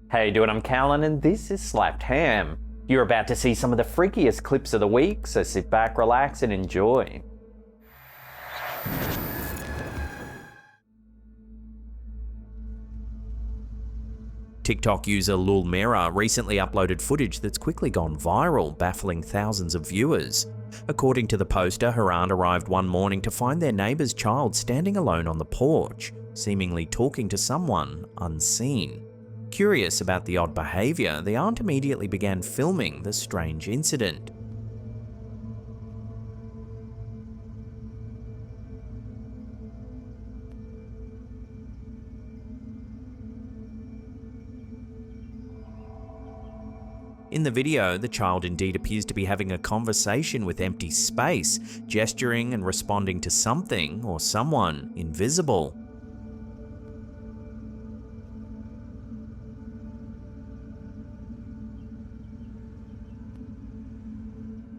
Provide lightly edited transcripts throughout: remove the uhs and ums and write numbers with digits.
How you doing? I'm Callan and this is Slapped Ham. You're about to see some of the freakiest clips of the week, so sit back, relax and enjoy. TikTok user Lulmera recently uploaded footage that's quickly gone viral, baffling thousands of viewers. According to the poster, her aunt arrived one morning to find their neighbour's child standing alone on the porch, seemingly talking to someone unseen. Curious about the odd behaviour, the aunt immediately began filming the strange incident. In the video, the child indeed appears to be having a conversation with empty space, gesturing and responding to something or someone invisible.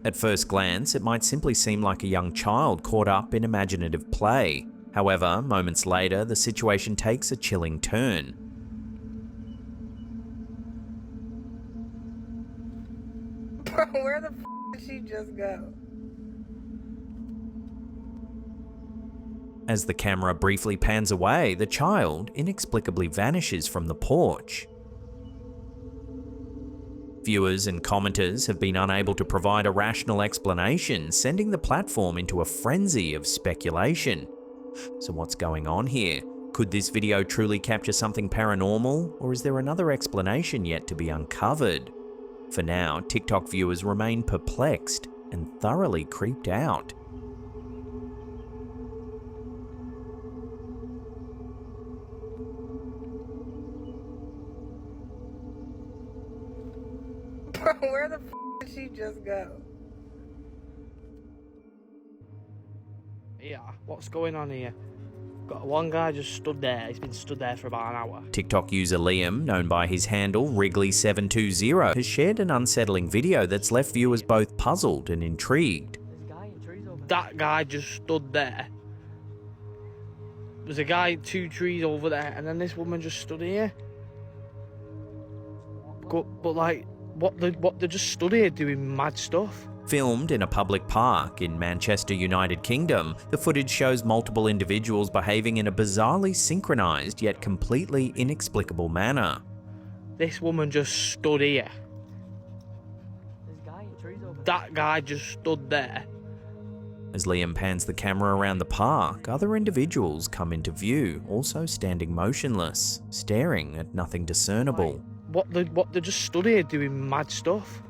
At first glance, it might simply seem like a young child caught up in imaginative play. However, moments later, the situation takes a chilling turn. Bro, where the f did she just go? As the camera briefly pans away, the child inexplicably vanishes from the porch. Viewers and commenters have been unable to provide a rational explanation, sending the platform into a frenzy of speculation. So what's going on here? Could this video truly capture something paranormal, or is there another explanation yet to be uncovered? For now, TikTok viewers remain perplexed and thoroughly creeped out. Bro, where the f did she just go? Yeah, what's going on here? Got one guy just stood there. He's been stood there for about an hour. TikTok user Liam, known by his handle Wrigley720, has shared an unsettling video that's left viewers both puzzled and intrigued. That guy just stood there. There's a guy 2 trees over there, and then this woman just stood here. But like, what they just stood here doing mad stuff. Filmed in a public park in Manchester, United Kingdom, the footage shows multiple individuals behaving in a bizarrely synchronized yet completely inexplicable manner. This woman just stood here. That guy just stood there. As Liam pans the camera around the park, other individuals come into view, also standing motionless, staring at nothing discernible. What they just stood here doing mad stuff.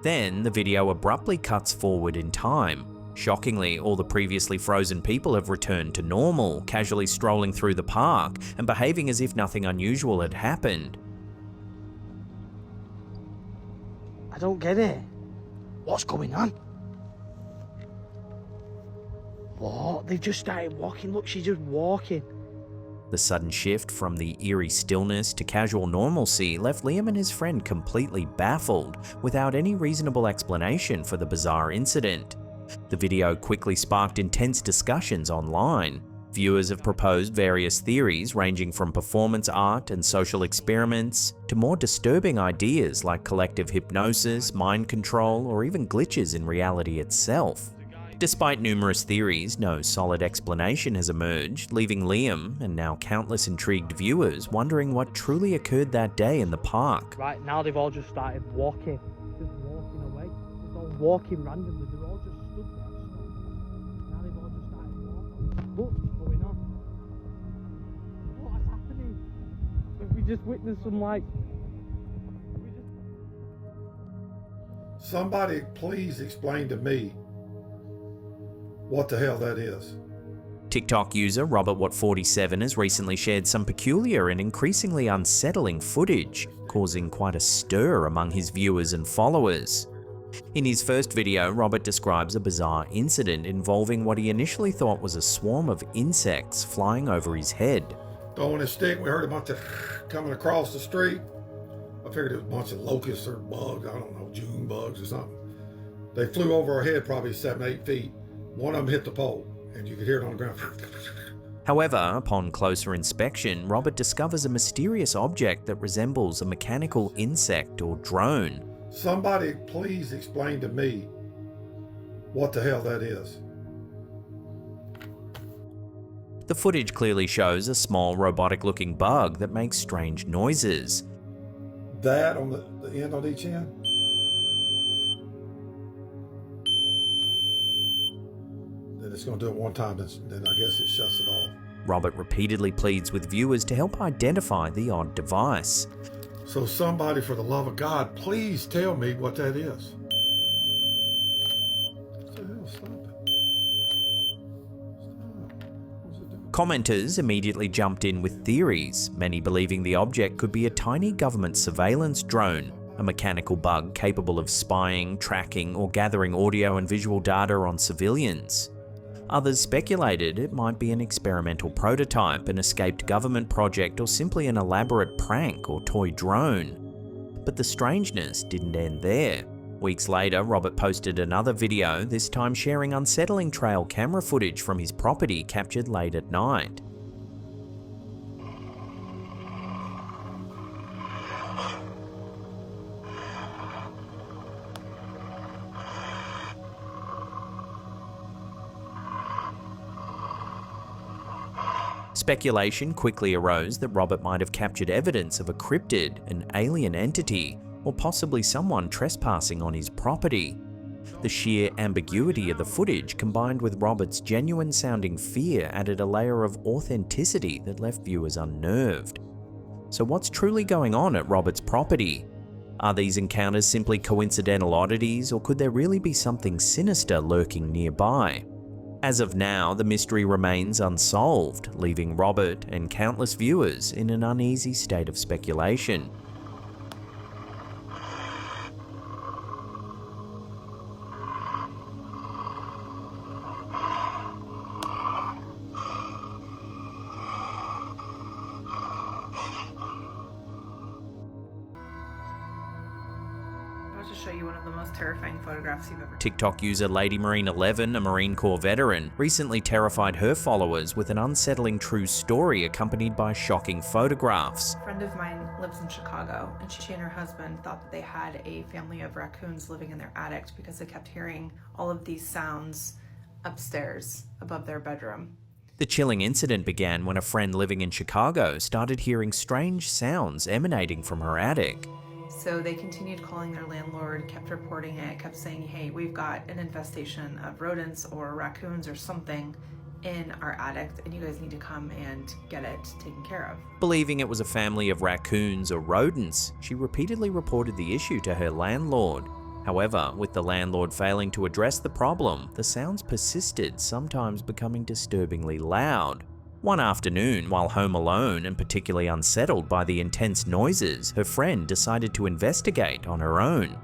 Then the video abruptly cuts forward in time. Shockingly, all the previously frozen people have returned to normal, casually strolling through the park and behaving as if nothing unusual had happened. I don't get it. What's going on? What? They just started walking. Look, she's just walking. The sudden shift from the eerie stillness to casual normalcy left Liam and his friend completely baffled, without any reasonable explanation for the bizarre incident. The video quickly sparked intense discussions online. Viewers have proposed various theories ranging from performance art and social experiments to more disturbing ideas like collective hypnosis, mind control, or even glitches in reality itself. Despite numerous theories, no solid explanation has emerged, leaving Liam, and now countless intrigued viewers, wondering what truly occurred that day in the park. Right, now they've all just started walking. Just walking away. Just all walking randomly. They're all just stood there. Now they've all just started walking. Look what's going on. What's happening? Have we just witnessed some like... Somebody please explain to me what the hell that is. TikTok user RobertWatt47 has recently shared some peculiar and increasingly unsettling footage, causing quite a stir among his viewers and followers. In his first video, Robert describes a bizarre incident involving what he initially thought was a swarm of insects flying over his head. Throwing a stick, we heard a bunch of coming across the street. I figured it was a bunch of locusts or bugs, I don't know, June bugs or something. They flew over our head probably 7-8 feet. One of them hit the pole, and you could hear it on the ground. However, upon closer inspection, Robert discovers a mysterious object that resembles a mechanical insect or drone. Somebody please explain to me what the hell that is. The footage clearly shows a small robotic-looking bug that makes strange noises. That on the end on each end? Then it's going to do it one time, then I guess it shuts it off. Robert repeatedly pleads with viewers to help identify the odd device. So somebody, for the love of God, please tell me what that is. What the hell? Stop it. Stop. What's it doing? Commenters immediately jumped in with theories, many believing the object could be a tiny government surveillance drone, a mechanical bug capable of spying, tracking, or gathering audio and visual data on civilians. Others speculated it might be an experimental prototype, an escaped government project, or simply an elaborate prank or toy drone. But the strangeness didn't end there. Weeks later, Robert posted another video, this time sharing unsettling trail camera footage from his property captured late at night. Speculation quickly arose that Robert might have captured evidence of a cryptid, an alien entity, or possibly someone trespassing on his property. The sheer ambiguity of the footage combined with Robert's genuine-sounding fear added a layer of authenticity that left viewers unnerved. So what's truly going on at Robert's property? Are these encounters simply coincidental oddities, or could there really be something sinister lurking nearby? As of now, the mystery remains unsolved, leaving Robert and countless viewers in an uneasy state of speculation. To show you one of the most terrifying photographs you've ever. TikTok user Lady Marine 11, a Marine Corps veteran, recently terrified her followers with an unsettling true story accompanied by shocking photographs. A friend of mine lives in Chicago, and she and her husband thought that they had a family of raccoons living in their attic because they kept hearing all of these sounds upstairs above their bedroom. The chilling incident began when a friend living in Chicago started hearing strange sounds emanating from her attic. So they continued calling their landlord, kept reporting it, kept saying, hey, we've got an infestation of rodents or raccoons or something in our attic, and you guys need to come and get it taken care of. Believing it was a family of raccoons or rodents, she repeatedly reported the issue to her landlord. However, with the landlord failing to address the problem, the sounds persisted, sometimes becoming disturbingly loud. One afternoon, while home alone and particularly unsettled by the intense noises, her friend decided to investigate on her own.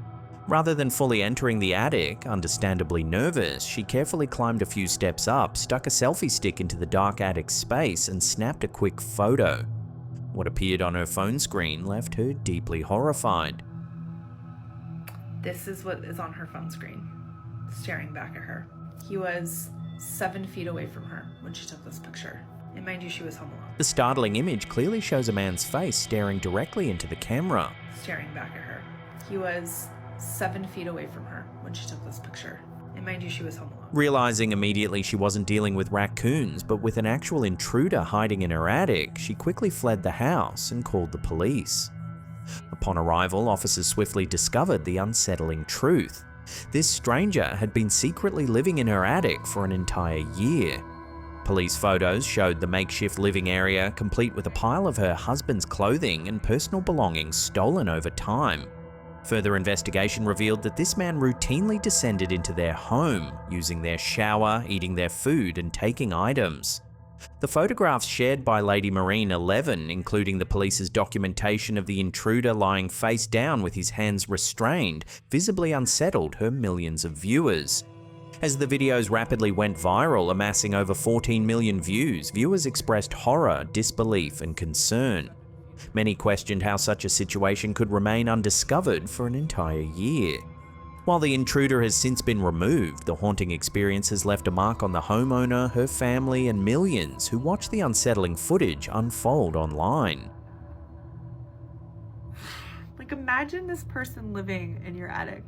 Rather than fully entering the attic, understandably nervous, she carefully climbed a few steps up, stuck a selfie stick into the dark attic space, and snapped a quick photo. What appeared on her phone screen left her deeply horrified. This is what is on her phone screen, staring back at her. He was 7 feet away from her when she took this picture. And mind you, she was home alone. The startling image clearly shows a man's face staring directly into the camera. Staring back at her. He was 7 feet away from her when she took this picture. And mind you, she was home alone. Realizing immediately she wasn't dealing with raccoons, but with an actual intruder hiding in her attic, she quickly fled the house and called the police. Upon arrival, officers swiftly discovered the unsettling truth. This stranger had been secretly living in her attic for an entire year. Police photos showed the makeshift living area, complete with a pile of her husband's clothing and personal belongings stolen over time. Further investigation revealed that this man routinely descended into their home, using their shower, eating their food, and taking items. The photographs shared by Lady Marine 11, including the police's documentation of the intruder lying face down with his hands restrained, visibly unsettled her millions of viewers. As the videos rapidly went viral, amassing over 14 million views, viewers expressed horror, disbelief, and concern. Many questioned how such a situation could remain undiscovered for an entire year. While the intruder has since been removed, the haunting experience has left a mark on the homeowner, her family, and millions who watch the unsettling footage unfold online. Like, imagine this person living in your attic.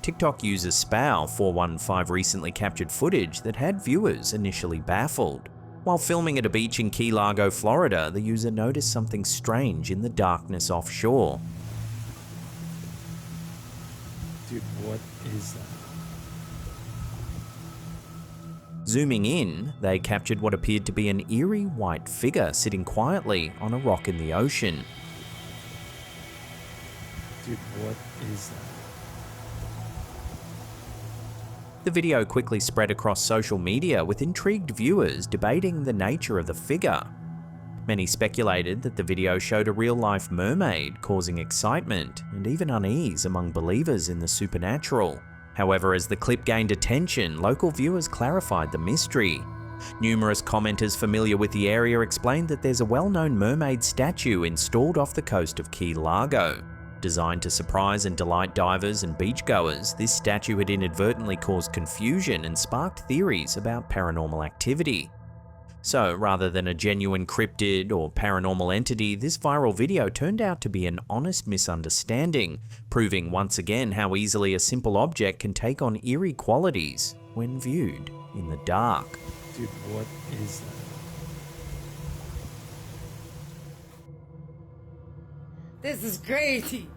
TikTok user Spow415 recently captured footage that had viewers initially baffled. While filming at a beach in Key Largo, Florida, the user noticed something strange in the darkness offshore. Dude, what is that? Zooming in, they captured what appeared to be an eerie white figure sitting quietly on a rock in the ocean. Dude, what is that? The video quickly spread across social media, with intrigued viewers debating the nature of the figure. Many speculated that the video showed a real-life mermaid, causing excitement and even unease among believers in the supernatural. However, as the clip gained attention, local viewers clarified the mystery. Numerous commenters familiar with the area explained that there's a well-known mermaid statue installed off the coast of Key Largo. Designed to surprise and delight divers and beachgoers, this statue had inadvertently caused confusion and sparked theories about paranormal activity. So, rather than a genuine cryptid or paranormal entity, this viral video turned out to be an honest misunderstanding, proving once again how easily a simple object can take on eerie qualities when viewed in the dark. Dude, what is that? This is crazy.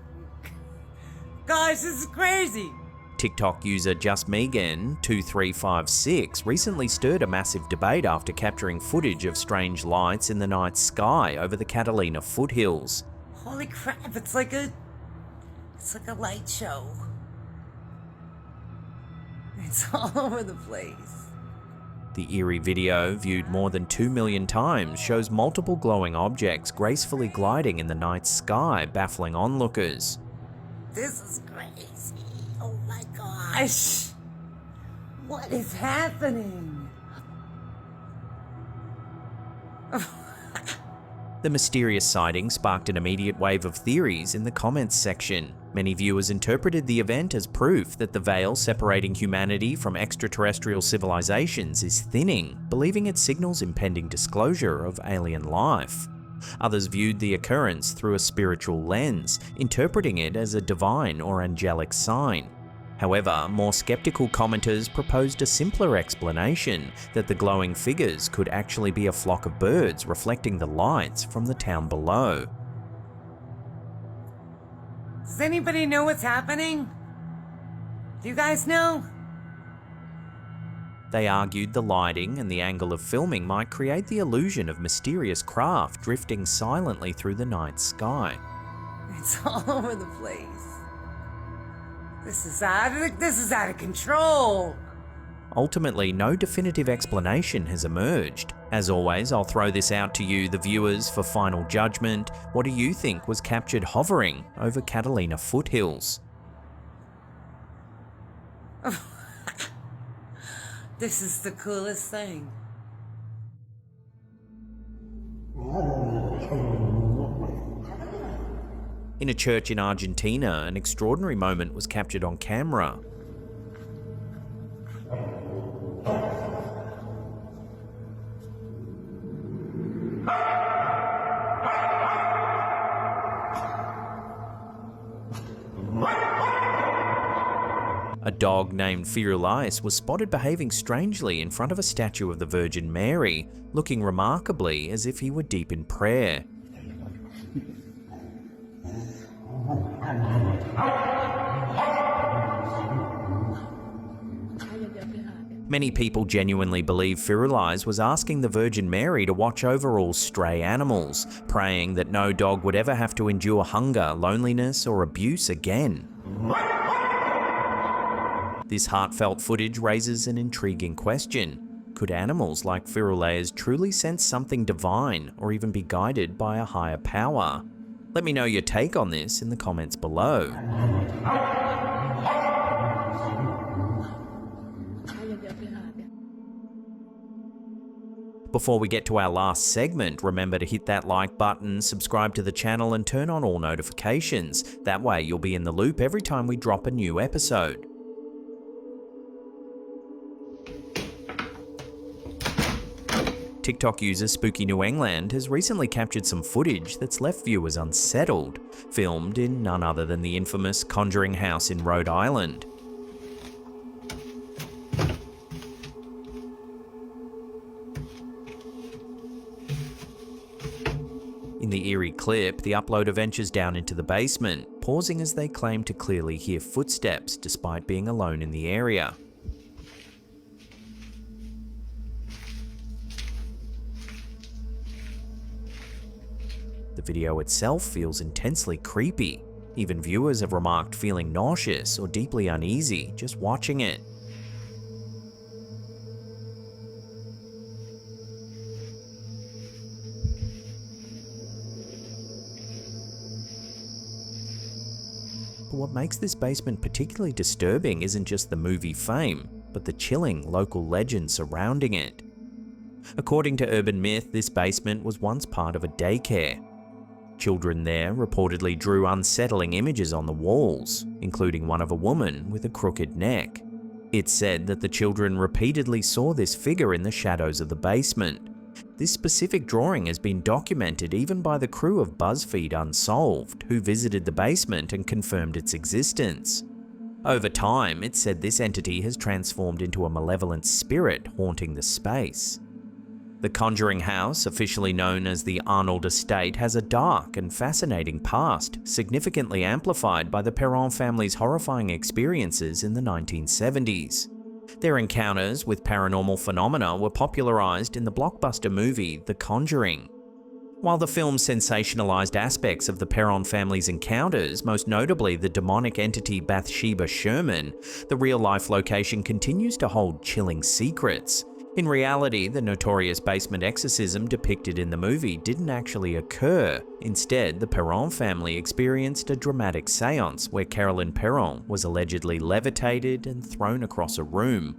Guys, this is crazy. TikTok user JustMegan2356 recently stirred a massive debate after capturing footage of strange lights in the night sky over the Catalina foothills. Holy crap, it's like a light show. It's all over the place. The eerie video, viewed more than 2 million times, shows multiple glowing objects gracefully gliding in the night sky, baffling onlookers. This is crazy. Oh my gosh. What is happening? The mysterious sighting sparked an immediate wave of theories in the comments section. Many viewers interpreted the event as proof that the veil separating humanity from extraterrestrial civilizations is thinning, believing it signals impending disclosure of alien life. Others viewed the occurrence through a spiritual lens, interpreting it as a divine or angelic sign. However, more skeptical commenters proposed a simpler explanation, that the glowing figures could actually be a flock of birds reflecting the lights from the town below. Does anybody know what's happening? Do you guys know? They argued the lighting and the angle of filming might create the illusion of mysterious craft drifting silently through the night sky. It's all over the place. This is out of control. Ultimately, no definitive explanation has emerged. As always, I'll throw this out to you, the viewers, for final judgment. What do you think was captured hovering over Catalina foothills? This is the coolest thing. In a church in Argentina, an extraordinary moment was captured on camera. A dog named Firulais was spotted behaving strangely in front of a statue of the Virgin Mary, looking remarkably as if he were deep in prayer. Many people genuinely believe Firulais was asking the Virgin Mary to watch over all stray animals, praying that no dog would ever have to endure hunger, loneliness, or abuse again. This heartfelt footage raises an intriguing question. Could animals like Firulais truly sense something divine, or even be guided by a higher power? Let me know your take on this in the comments below. Before we get to our last segment, remember to hit that like button, subscribe to the channel and turn on all notifications. That way you'll be in the loop every time we drop a new episode. TikTok user Spooky New England has recently captured some footage that's left viewers unsettled, filmed in none other than the infamous Conjuring House in Rhode Island. In the eerie clip, the uploader ventures down into the basement, pausing as they claim to clearly hear footsteps despite being alone in the area. The video itself feels intensely creepy. Even viewers have remarked feeling nauseous or deeply uneasy just watching it. But what makes this basement particularly disturbing isn't just the movie fame, but the chilling local legend surrounding it. According to urban myth, this basement was once part of a daycare. Children there reportedly drew unsettling images on the walls, including one of a woman with a crooked neck. It's said that the children repeatedly saw this figure in the shadows of the basement. This specific drawing has been documented even by the crew of BuzzFeed Unsolved, who visited the basement and confirmed its existence. Over time, it's said this entity has transformed into a malevolent spirit haunting the space. The Conjuring House, officially known as the Arnold Estate, has a dark and fascinating past, significantly amplified by the Perron family's horrifying experiences in the 1970s. Their encounters with paranormal phenomena were popularized in the blockbuster movie The Conjuring. While the film sensationalized aspects of the Perron family's encounters, most notably the demonic entity Bathsheba Sherman, the real-life location continues to hold chilling secrets. In reality, the notorious basement exorcism depicted in the movie didn't actually occur. Instead, the Perron family experienced a dramatic seance where Carolyn Perron was allegedly levitated and thrown across a room.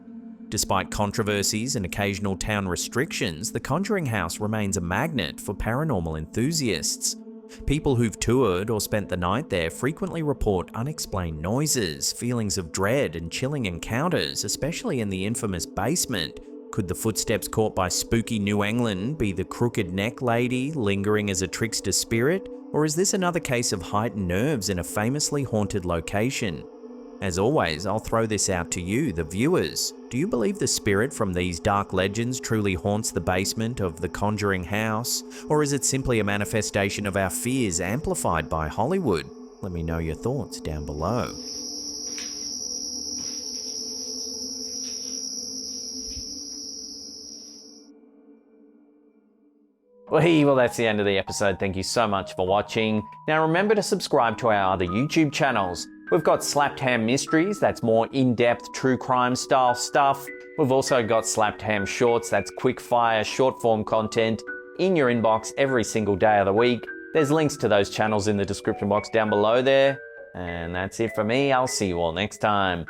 Despite controversies and occasional town restrictions, the Conjuring House remains a magnet for paranormal enthusiasts. People who've toured or spent the night there frequently report unexplained noises, feelings of dread, and chilling encounters, especially in the infamous basement. Could the footsteps caught by Spooky New England be the crooked neck lady lingering as a trickster spirit? Or is this another case of heightened nerves in a famously haunted location? As always, I'll throw this out to you, the viewers. Do you believe the spirit from these dark legends truly haunts the basement of the Conjuring House? Or is it simply a manifestation of our fears amplified by Hollywood? Let me know your thoughts down below. Well, that's the end of the episode. Thank you so much for watching. Now remember to subscribe to our other YouTube channels. We've got Slapped Ham Mysteries, that's more in-depth true crime style stuff. We've also got Slapped Ham Shorts, that's quick fire, short form content in your inbox every single day of the week. There's links to those channels in the description box down below there. And that's it for me. I'll see you all next time.